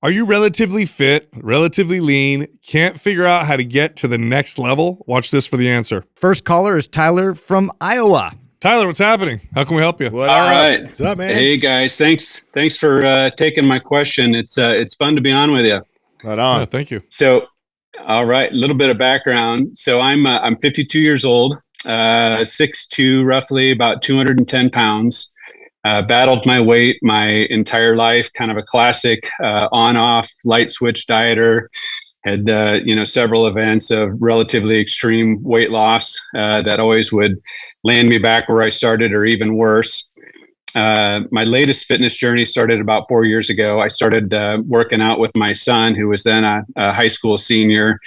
Are you relatively fit, relatively lean, can't figure out how to get to the next level? Watch this for the answer. First caller is Tyler from Iowa. Tyler, what's happening? How can we help you? All right. What's up, man? Hey guys, thanks for taking my question. It's fun to be on with you. Right on. Yeah, thank you. So, all right, a little bit of background. So I'm 52 years old, 6'2", roughly about 210 pounds. Battled my weight my entire life, kind of a classic on-off light switch dieter. Had several events of relatively extreme weight loss that always would land me back where I started, or even worse. My latest fitness journey started about 4 years ago. I started working out with my son, who was then a high school senior.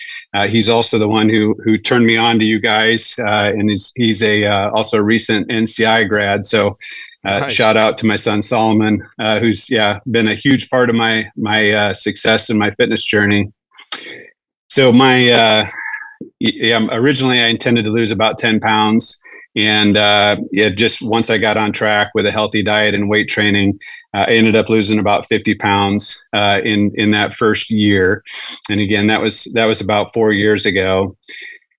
He's also the one who turned me on to you guys, and he's also a recent NCI grad. So nice. Shout out to my son Solomon, who's been a huge part of my success in my fitness journey. So originally I intended to lose about 10 pounds. And just once I got on track with a healthy diet and weight training, I ended up losing about 50 pounds in that first year. And again, that was about 4 years ago.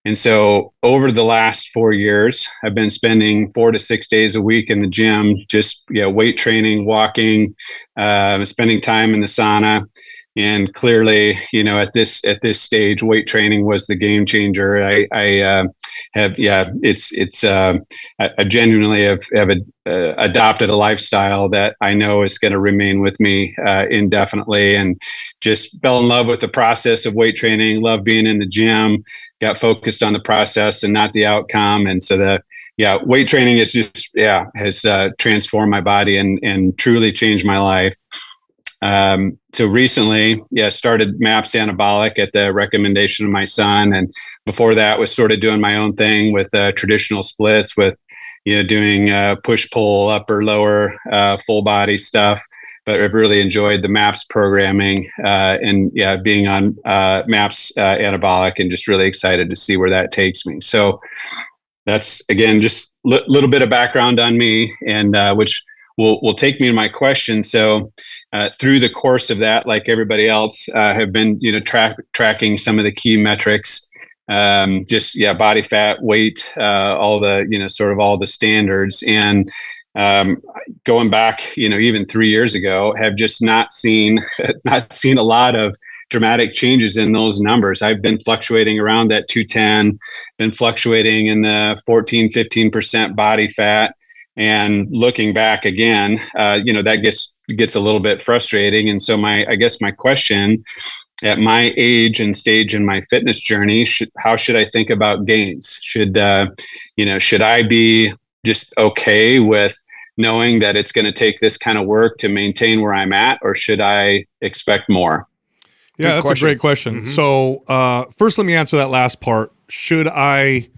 And so over the last 4 years, I've been spending 4 to 6 days a week in the gym, just weight training, walking, spending time in the sauna. And clearly, at this stage, weight training was the game changer. I genuinely have adopted a lifestyle that I know is going to remain with me indefinitely, and just fell in love with the process of weight training. Love being in the gym. Got focused on the process and not the outcome. And so weight training is has transformed my body and truly changed my life. So recently, started MAPS Anabolic at the recommendation of my son. And before that was sort of doing my own thing with traditional splits with, doing push, pull, upper, lower, full body stuff. But I've really enjoyed the MAPS programming and being on MAPS Anabolic, and just really excited to see where that takes me. So that's, again, just a little bit of background on me, and which will take me to my question. So through the course of that, like everybody else, have been tracking some of the key metrics, body fat, weight, all the sort of all the standards, and going back even 3 years ago, have just not seen a lot of dramatic changes in those numbers. I've been fluctuating around that 210, been fluctuating in the 14-15% body fat. And looking back again, that gets a little bit frustrating. And so I guess my question, at my age and stage in my fitness journey, how should I think about gains? Should I be just okay with knowing that it's going to take this kind of work to maintain where I'm at, or should I expect more? Yeah, that's a great question. Mm-hmm. So first, let me answer that last part. Should I?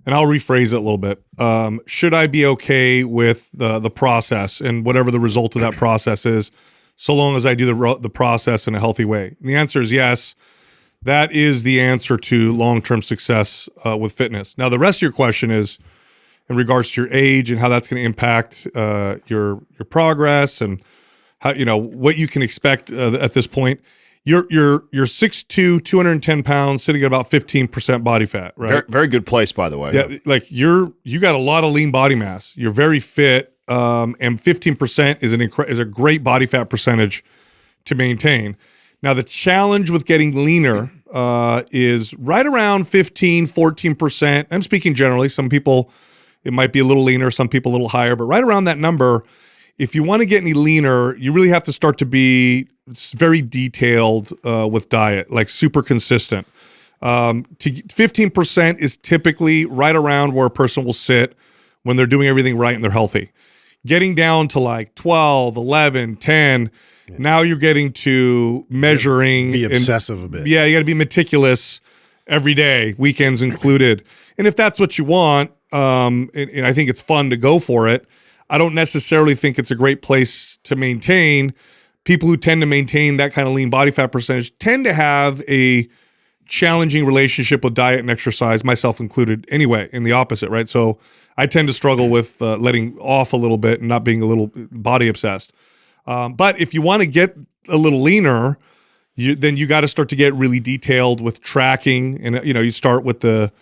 And I'll rephrase it a little bit. Should I be okay with the process and whatever the result of that process is, so long as I do the process in a healthy way? And the answer is yes. That is the answer to long-term success with fitness. Now, the rest of your question is in regards to your age and how that's going to impact your progress, and how what you can expect at this point. You're 6'2", 210 pounds, sitting at about 15% body fat, right? Very, very good place, by the way. Yeah, like you got a lot of lean body mass. You're very fit, and 15% is a great body fat percentage to maintain. Now, the challenge with getting leaner is right around 15, 14%. I'm speaking generally. Some people, it might be a little leaner, some people a little higher, but right around that number. If you want to get any leaner, you really have to start to be very detailed with diet, like super consistent. 15% is typically right around where a person will sit when they're doing everything right and they're healthy. Getting down to like 12, 11, 10, now you're getting to measuring. Be obsessive a bit. Yeah, you got to be meticulous every day, weekends included. And if that's what you want, and I think it's fun to go for it, I don't necessarily think it's a great place to maintain. People who tend to maintain that kind of lean body fat percentage tend to have a challenging relationship with diet and exercise, myself included anyway, in the opposite, right? So I tend to struggle with letting off a little bit and not being a little body obsessed. But if you want to get a little leaner, then you got to start to get really detailed with tracking. And, you start with the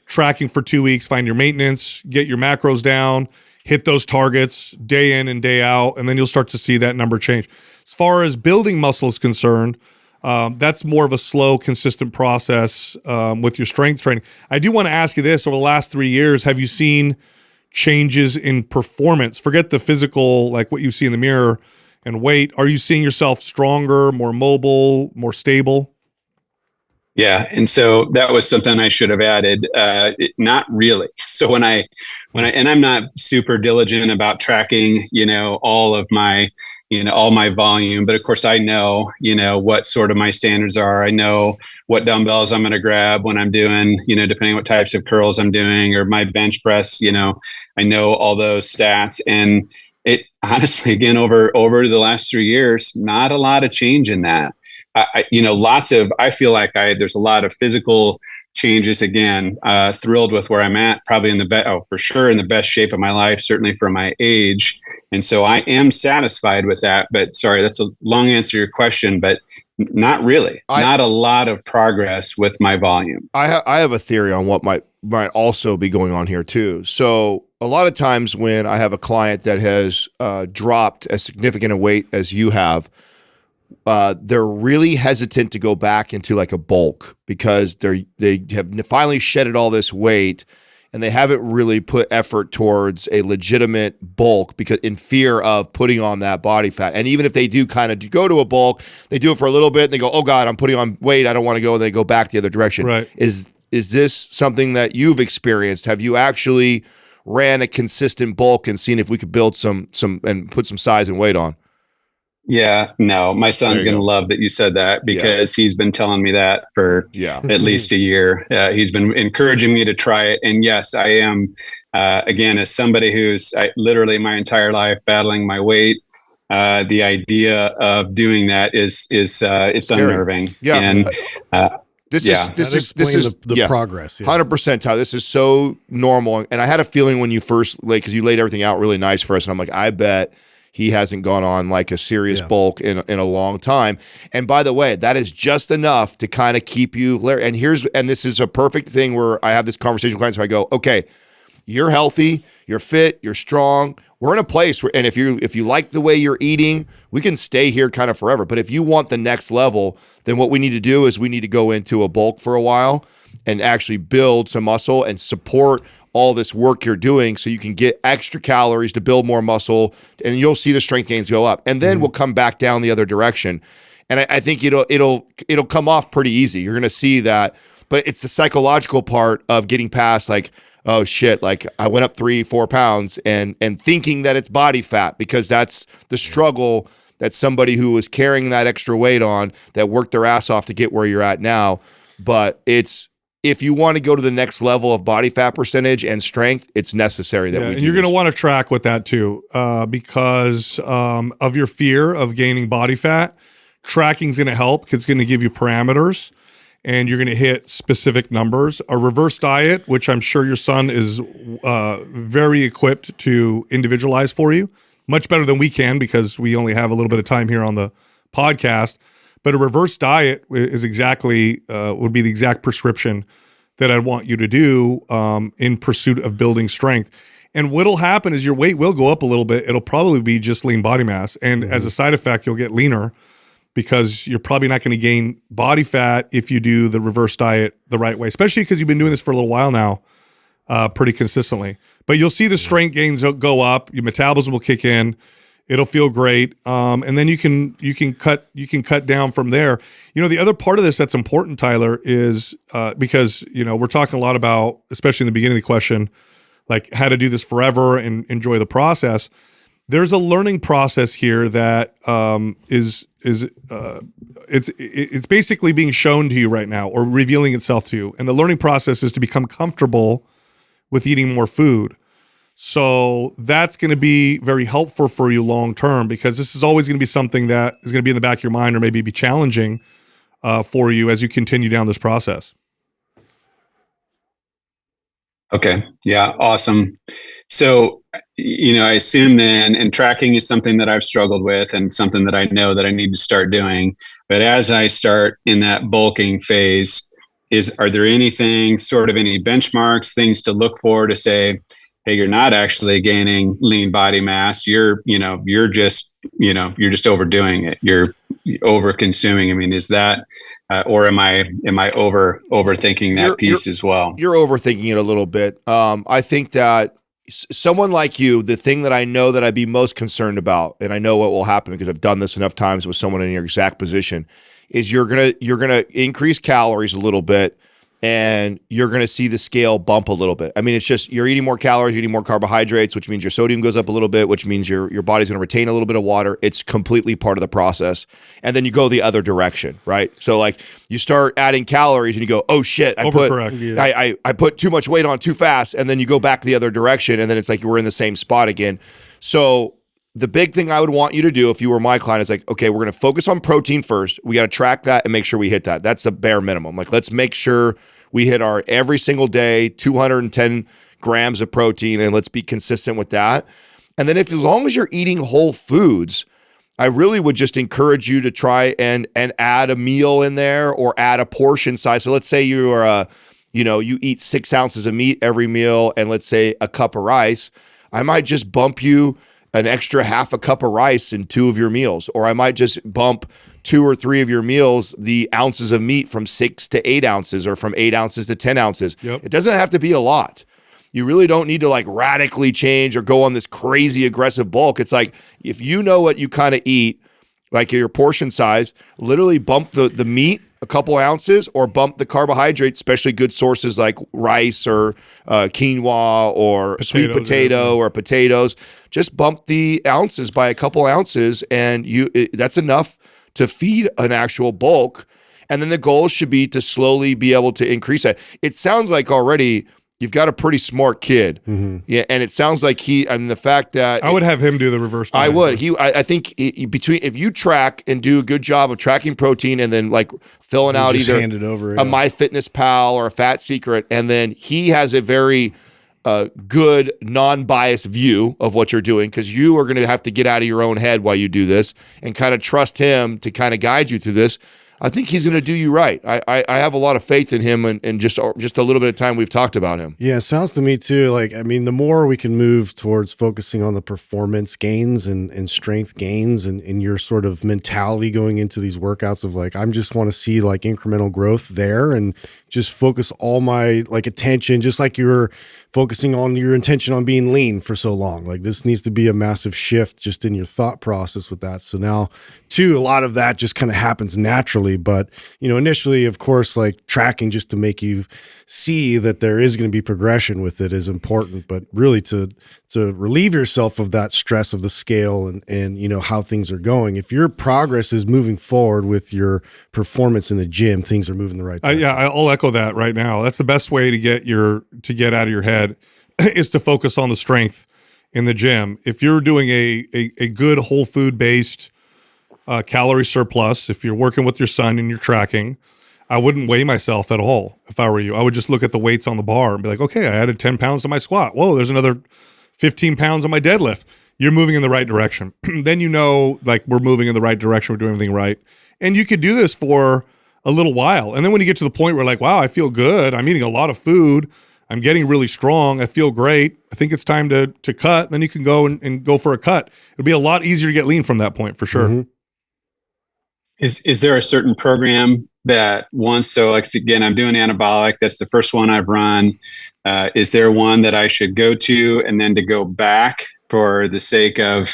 tracking for 2 weeks, find your maintenance, get your macros down, hit those targets day in and day out, and then you'll start to see that number change. As far as building muscle is concerned, that's more of a slow, consistent process with your strength training. I do want to ask you this: over the last 3 years, have you seen changes in performance? Forget the physical, like what you see in the mirror and weight. Are you seeing yourself stronger, more mobile, more stable? Yeah. And so that was something I should have added. Not really. So and I'm not super diligent about tracking, all of my, all my volume, but of course I know, what sort of my standards are. I know what dumbbells I'm going to grab when I'm doing, depending what types of curls I'm doing, or my bench press, I know all those stats. And it honestly, again, over the last 3 years, not a lot of change in that. I feel like there's a lot of physical changes. Again, thrilled with where I'm at, probably for sure in the best shape of my life, certainly for my age. And so I am satisfied with that, but sorry, that's a long answer to your question, but not really, not a lot of progress with my volume. I have a theory on what might also be going on here too. So a lot of times when I have a client that has dropped as significant a weight as you have, they're really hesitant to go back into like a bulk because they have finally shedded all this weight and they haven't really put effort towards a legitimate bulk because in fear of putting on that body fat. And even if they do kind of go to a bulk, they do it for a little bit and they go, oh God, I'm putting on weight, I don't want to go, and they go back the other direction. Right. Is this something that you've experienced? Have you actually ran a consistent bulk and seen if we could build some and put some size and weight on? Yeah, no, my son's going to love that you said that because he's been telling me that for at least a year. He's been encouraging me to try it. And yes, I am, again, as somebody who's literally my entire life battling my weight, the idea of doing that is it's unnerving. Yeah. And this is the progress. 100%, Tyler. This is so normal. And I had a feeling when you first, because you laid everything out really nice for us. And I'm like, I bet he hasn't gone on like a serious bulk in a long time. And by the way, that is just enough to kind of keep you. And this is a perfect thing where I have this conversation with clients where I go, okay, you're healthy, you're fit, you're strong. We're in a place where, and if you like the way you're eating, we can stay here kind of forever. But if you want the next level, then what we need to do is we need to go into a bulk for a while and actually build some muscle and support all this work you're doing so you can get extra calories to build more muscle, and you'll see the strength gains go up. And then we'll come back down the other direction. And I think it'll come off pretty easy. You're going to see that, but it's the psychological part of getting past like, oh shit, like I went up 3-4 pounds and thinking that it's body fat, because that's the struggle that somebody who was carrying that extra weight on, that worked their ass off to get where you're at now. But if you want to go to the next level of body fat percentage and strength, it's necessary that we do. And you're going to want to track with that too, because of your fear of gaining body fat. Tracking's going to help because it's going to give you parameters, and you're going to hit specific numbers. A reverse diet, which I'm sure your son is very equipped to individualize for you, much better than we can because we only have a little bit of time here on the podcast. But a reverse diet is would be the exact prescription that I'd want you to do in pursuit of building strength. And what'll happen is your weight will go up a little bit. It'll probably be just lean body mass. And as a side effect, you'll get leaner because you're probably not going to gain body fat if you do the reverse diet the right way, especially because you've been doing this for a little while now, pretty consistently. But you'll see the strength gains go up. Your metabolism will kick in. It'll feel great, and then you can cut down from there. The other part of this that's important, Tyler, is because we're talking a lot about, especially in the beginning of the question, like how to do this forever and enjoy the process. There's a learning process here that it's basically being shown to you right now or revealing itself to you, and the learning process is to become comfortable with eating more food. So that's going to be very helpful for you long term, because this is always going to be something that is going to be in the back of your mind, or maybe be challenging for you as you continue down this process. Okay. Yeah. Awesome. So, I assume then, and tracking is something that I've struggled with and something that I know that I need to start doing. But as I start in that bulking phase, are there anything, sort of any benchmarks, things to look for to say, hey, you're not actually gaining lean body mass. You're just overdoing it. You're over consuming. I mean, is that, or am I overthinking that piece as well? You're overthinking it a little bit. I think that someone like you, the thing that I know that I'd be most concerned about, and I know what will happen because I've done this enough times with someone in your exact position, is you're gonna increase calories a little bit, and you're going to see the scale bump a little bit. I mean, it's just you're eating more calories, you're eating more carbohydrates, which means your sodium goes up a little bit, which means your body's going to retain a little bit of water. It's completely part of the process. And then you go the other direction, right? So like you start adding calories and you go, oh shit, I put too much weight on too fast, and then you go back the other direction, and then it's like we're in the same spot again. So the big thing I would want you to do if you were my client is like, okay, we're going to focus on protein first. We got to track that and make sure we hit that. That's the bare minimum. Like, let's make sure we hit our every single day, 210 grams of protein, and let's be consistent with that. And then as long as you're eating whole foods, I really would just encourage you to try and add a meal in there or add a portion size. So let's say you are you eat 6 ounces of meat every meal and let's say a cup of rice. I might just bump you an extra half a cup of rice in 2 of your meals, or I might just bump 2 or 3 of your meals, the ounces of meat from 6 to 8 ounces or from 8 ounces to 10 ounces. Yep. It doesn't have to be a lot. You really don't need to like radically change or go on this crazy aggressive bulk. It's like, if you know what you kind of eat, like your portion size, literally bump the meat a couple ounces or bump the carbohydrates, especially good sources like rice or quinoa or sweet potato or potatoes. Just bump the ounces by a couple ounces, and that's enough to feed an actual bulk. And then the goal should be to slowly be able to increase that. It sounds like already you've got a pretty smart kid. Mm-hmm. Yeah, and it sounds like the fact that I would have him do the reverse. I would. I think if you track and do a good job of tracking protein and then like filling out either a MyFitnessPal or a Fat Secret, and then he has a very good non-biased view of what you're doing, because you are going to have to get out of your own head while you do this and kind of trust him to kind of guide you through this. I think he's going to do you right. I have a lot of faith in him, and just a little bit of time we've talked about him. Yeah, it sounds to me too, like, I mean, the more we can move towards focusing on the performance gains and strength gains and your sort of mentality going into these workouts of like, I just want to see like incremental growth there and just focus all my like attention, just like you're focusing on your intention on being lean for so long. Like, this needs to be a massive shift just in your thought process with that. So now too, a lot of that just kind of happens naturally. But, initially, of course, like tracking just to make you see that there is going to be progression with it is important, but really to relieve yourself of that stress of the scale and how things are going. If your progress is moving forward with your performance in the gym, things are moving the right direction. Yeah, I'll echo that right now. That's the best way to get out of your head is to focus on the strength in the gym. If you're doing a good whole food based calorie surplus, if you're working with your son and you're tracking, I wouldn't weigh myself at all if I were you. I would just look at the weights on the bar and be like, okay, I added 10 pounds to my squat. Whoa, there's another 15 pounds on my deadlift. You're moving in the right direction. Then like we're moving in the right direction, we're doing everything right. And you could do this for a little while. And then when you get to the point where like, wow, I feel good, I'm eating a lot of food, I'm getting really strong, I feel great, I think it's time to cut, then you can go and go for a cut. It'll be a lot easier to get lean from that point for sure. Mm-hmm. Is there a certain program that so like, again, I'm doing anabolic, that's the first one I've run. Is there one that I should go to and then to go back for the sake of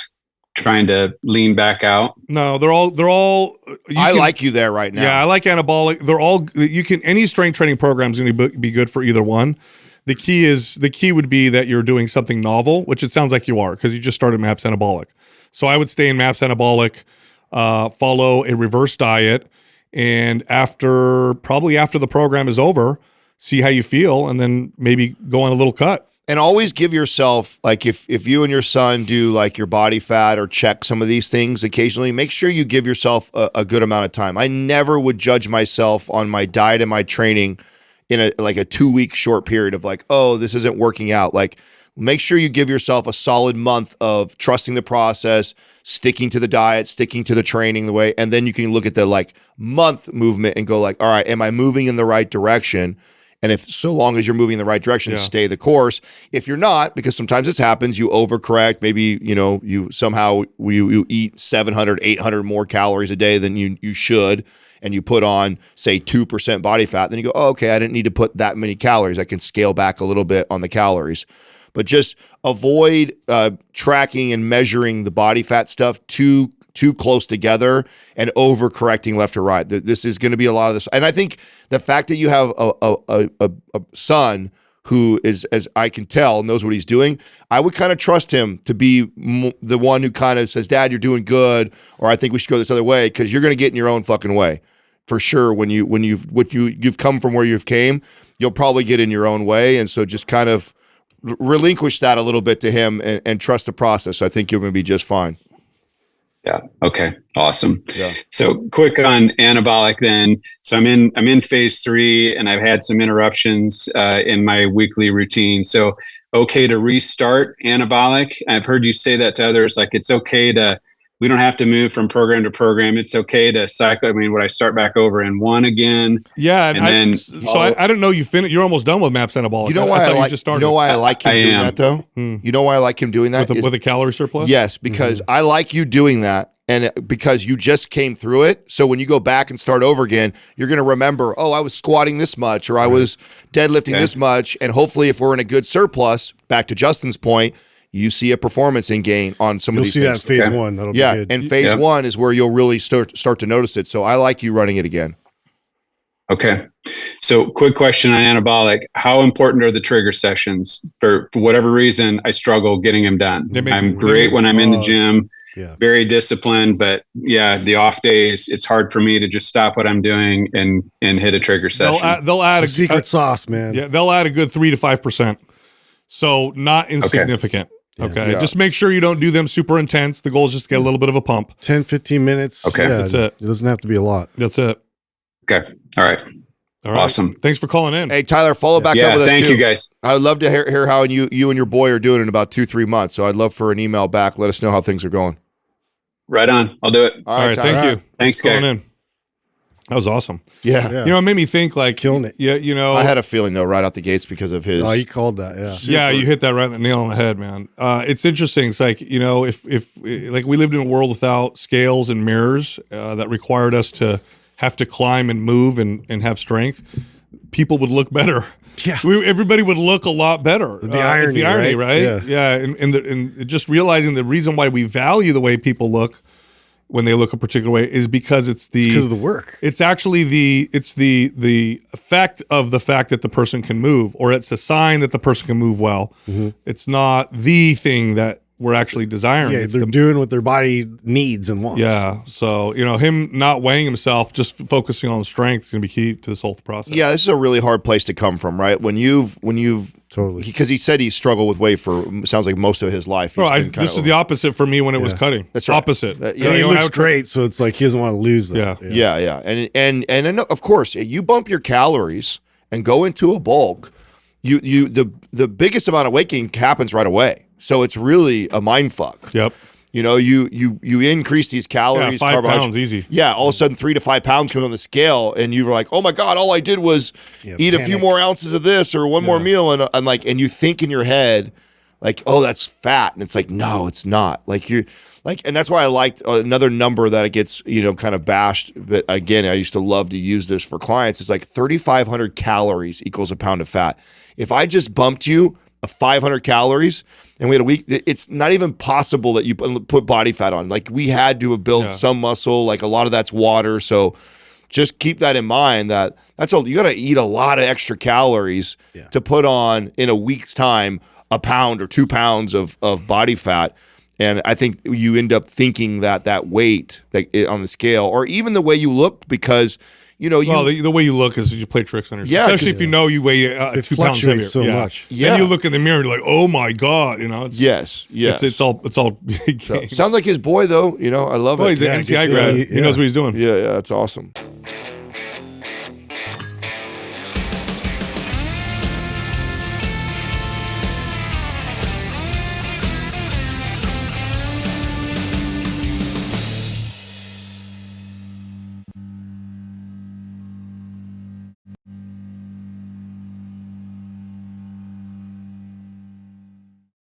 trying to lean back out? No, they're all I like you there right now. Yeah, I like anabolic. They're all, any strength training program is going to be good for either one. The key would be that you're doing something novel, which it sounds like you are, because you just started MAPS Anabolic. So I would stay in MAPS Anabolic, follow a reverse diet, and probably after the program is over, see how you feel, and then maybe go on a little cut. And always give yourself, like if you and your son do like your body fat or check some of these things occasionally, make sure you give yourself a good amount of time. I never would judge myself on my diet and my training in a 2-week short period of like, oh, this isn't working out. Like, make sure you give yourself a solid month of trusting the process, sticking to the diet, sticking to the training the way, and then you can look at the like month movement and go like, all right, am I moving in the right direction? And if so long as you're moving in the right direction, stay the course. If you're not, because sometimes this happens, you overcorrect. Maybe, you somehow you eat 700, 800 more calories a day than you should, and you put on, say, 2% body fat. Then you go, oh, okay, I didn't need to put that many calories. I can scale back a little bit on the calories. But just avoid tracking and measuring the body fat stuff too close together and overcorrecting left or right. This is going to be a lot of this. And I think the fact that you have a son who is, as I can tell, knows what he's doing, I would kind of trust him to be the one who kind of says, Dad, you're doing good, or I think we should go this other way, because you're going to get in your own fucking way. For sure, when you've come from where you've came, you'll probably get in your own way. And so just kind of relinquish that a little bit to him and trust the process. I think you're going to be just fine. Yeah. Okay. Awesome. Yeah. So quick on anabolic then. So I'm in phase 3, and I've had some interruptions in my weekly routine. So okay to restart anabolic. I've heard you say that to others, like it's okay we don't have to move from program to program. It's okay to cycle. I mean, would I start back over in one again? Yeah. And I didn't know you finished. You're almost done with MAPS anabolic. You know why you just started. You know why I like him doing that though? You know why I like him doing that? With a calorie surplus? Yes, because I like you doing that, and because you just came through it. So when you go back and start over again, you're going to remember, oh, I was squatting this much, or I was deadlifting this much. And hopefully if we're in a good surplus, back to Justin's point, you see a performance in gain on some of these things. You'll see that in phase 1. That'll be good. And phase 1 is where you'll really start to notice it. So I like you running it again. Okay. So quick question on anabolic. How important are the trigger sessions? For whatever reason, I struggle getting them done. I'm great when I'm in the gym, very disciplined, but the off days, it's hard for me to just stop what I'm doing and hit a trigger session. They'll add a secret sauce, man. Yeah, they'll add a good 3 to 5%. So not insignificant. Okay. Just make sure you don't do them super intense. The goal is just to get a little bit of a pump. 10, 15 minutes. Okay. That's it. It doesn't have to be a lot. That's it. Okay. All right. Awesome. Thanks for calling in. Hey, Tyler, follow back up with us too. Thank you, guys. I'd love to hear how you and your boy are doing in about 2-3 months. So I'd love for an email back. Let us know how things are going. Right on. I'll do it. All right. Thank you. Thanks, calling guys. in. That was awesome. Yeah. It made me think like killing it. Yeah, I had a feeling though right out the gates because of his. Oh, you called that. Yeah, you hit that right on the nail on the head, man. It's interesting. It's like, if like we lived in a world without scales and mirrors that required us to have to climb and move and have strength, people would look better. Yeah, everybody would look a lot better. The irony, it's the irony, right? Yeah. And just realizing the reason why we value the way people look when they look a particular way is because it's because of the work. It's actually the effect of the fact that the person can move, or it's a sign that the person can move well. It's not the thing that we're actually desiring. Yeah, they're doing what their body needs and wants. Yeah. So, him not weighing himself, just focusing on strength is going to be key to this whole process. Yeah, this is a really hard place to come from, right? When you've totally, because he said he struggled with weight for sounds like most of his life. This is the opposite for me when it was cutting. That's right. Opposite. He looks great, so it's like he doesn't want to lose that. Yeah. And of course, you bump your calories and go into a bulk. The biggest amount of weight gain happens right away. So it's really a mind fuck. Yep. You increase these calories. 5 pounds easy. Yeah, all of a sudden 3 to 5 pounds come on the scale, and you're like, oh my God, all I did was eat a few more ounces of this or one more meal, and you think in your head, like, oh, that's fat, and it's like, no, it's not. And that's why I liked another number that it gets kind of bashed. But again, I used to love to use this for clients. It's like 3,500 calories equals a pound of fat. If I just bumped you 500 calories and we had a week, it's not even possible that you put body fat on. Like, we had to have built some muscle. Like, a lot of that's water. So just keep that in mind, you got to eat a lot of extra calories to put on in a week's time a pound or 2 pounds of body fat. And I think you end up thinking that weight on the scale, or even the way you look, because the way you look is you play tricks on yourself. Yeah, especially if you weigh 2 pounds heavier. So much. Yeah. Then you look in the mirror and you're like, oh my God, Yes. It's all big game. Sounds like his boy though. I love it. He's an NCI grad. He knows what he's doing. Yeah, that's awesome.